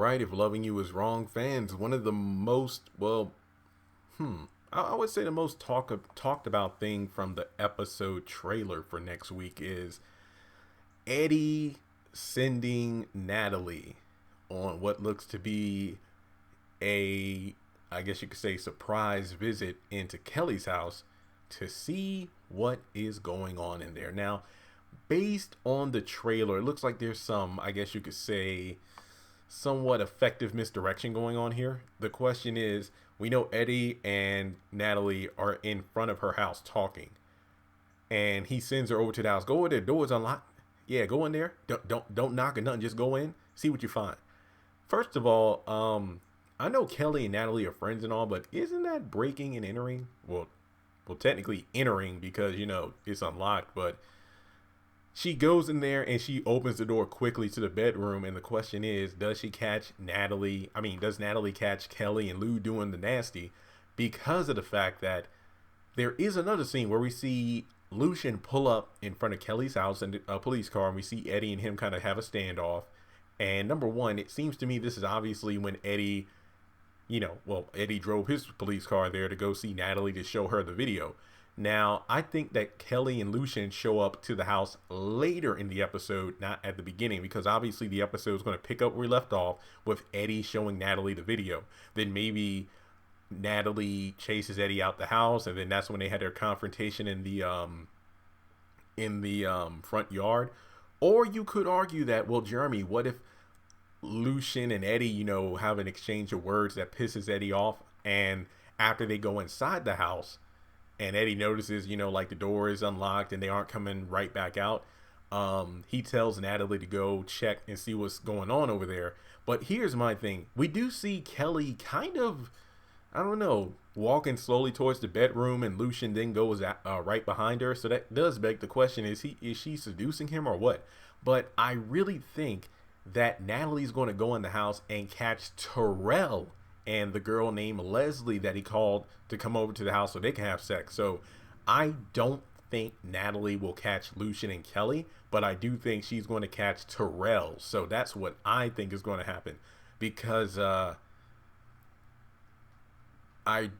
right, if loving you is wrong, fans, one of the most, I would say the most talked about thing from the episode trailer for next week is Eddie sending Natalie on what looks to be a, I guess you could say, surprise visit into Kelly's house to see what is going on in there. Now, based on the trailer, it looks like there's some, I guess you could say, somewhat effective misdirection going on here. The question is, we know Eddie and Natalie are in front of her house talking, and he sends her over to the house. Go in there, door's unlocked. Yeah, go in there. Don't knock or nothing. Just go in, see what you find. First of all, I know Kelly and Natalie are friends and all, but isn't that breaking and entering? Well, technically entering because it's unlocked, but she goes in there and she opens the door quickly to the bedroom, and the question is, does she catch Natalie? I mean, does Natalie catch Kelly and Lou doing the nasty? Because of the fact that there is another scene where we see Lushion pull up in front of Kelly's house in a police car, and we see Eddie and him kind of have a standoff. And number one, it seems to me this is obviously when Eddie, Eddie drove his police car there to go see Natalie to show her the video. Now, I think that Kelly and Lushion show up to the house later in the episode, not at the beginning, because obviously the episode is going to pick up where we left off with Eddie showing Natalie the video. Then maybe Natalie chases Eddie out the house, and then that's when they had their confrontation in the front yard. Or you could argue that, well, Jeremy, what if Lushion and Eddie, have an exchange of words that pisses Eddie off, and after they go inside the house, and Eddie notices, like the door is unlocked and they aren't coming right back out, he tells Natalie to go check and see what's going on over there. But here's my thing. We do see Kelly kind of, I don't know, walking slowly towards the bedroom, and Lushion then goes right behind her. So that does beg the question, is she seducing him or what? But I really think that Natalie's going to go in the house and catch Terrell and the girl named Leslie that he called to come over to the house so they can have sex. So I don't think Natalie will catch Lushion and Kelly, but I do think she's going to catch Terrell. So that's what I think is going to happen, because I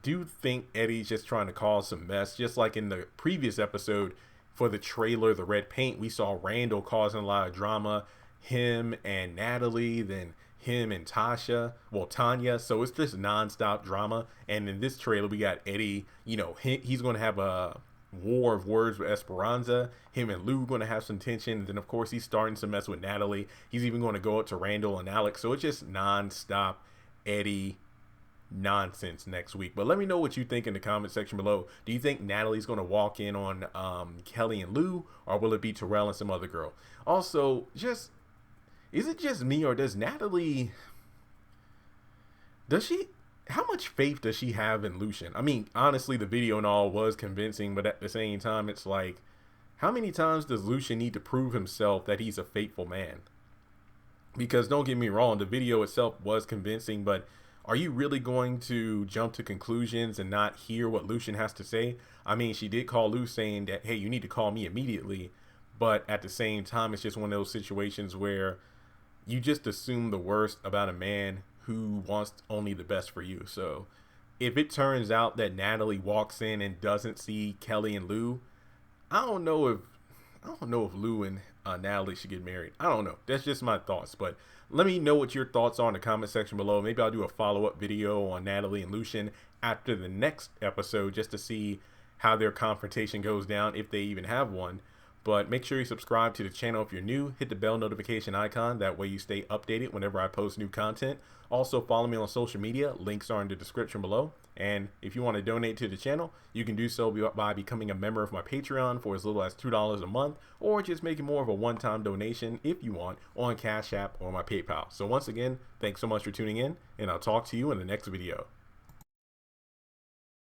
do think Eddie's just trying to cause some mess. Just like in the previous episode for the trailer, The Red Paint, we saw Randall causing a lot of drama, him and Natalie, then him and Tanya. So it's just nonstop drama. And in this trailer, we got Eddie, he's going to have a war of words with Esperanza. Him and Lou going to have some tension. And then, of course, he's starting to mess with Natalie. He's even going to go up to Randall and Alex. So it's just nonstop Eddie nonsense next week. But let me know what you think in the comment section below. Do you think Natalie's going to walk in on Kelly and Lou, or will it be Terrell and some other girl? Also, is it just me, or does Natalie, how much faith does she have in Lushion? I mean, honestly, the video and all was convincing, but at the same time, it's like, how many times does Lushion need to prove himself that he's a faithful man? Because don't get me wrong, the video itself was convincing, but are you really going to jump to conclusions and not hear what Lushion has to say? I mean, she did call Lou saying that, hey, you need to call me immediately. But at the same time, it's just one of those situations where you just assume the worst about a man who wants only the best for you. So if it turns out that Natalie walks in and doesn't see Kelly and Lou, I don't know if Lou and Natalie should get married. I don't know. That's just my thoughts. But let me know what your thoughts are in the comment section below. Maybe I'll do a follow-up video on Natalie and Lushion after the next episode, just to see how their confrontation goes down, if they even have one. But make sure you subscribe to the channel if you're new. Hit the bell notification icon. That way you stay updated whenever I post new content. Also, follow me on social media. Links are in the description below. And if you want to donate to the channel, you can do so by becoming a member of my Patreon for as little as $2 a month, or just making more of a one-time donation if you want on Cash App or my PayPal. So once again, thanks so much for tuning in, and I'll talk to you in the next video.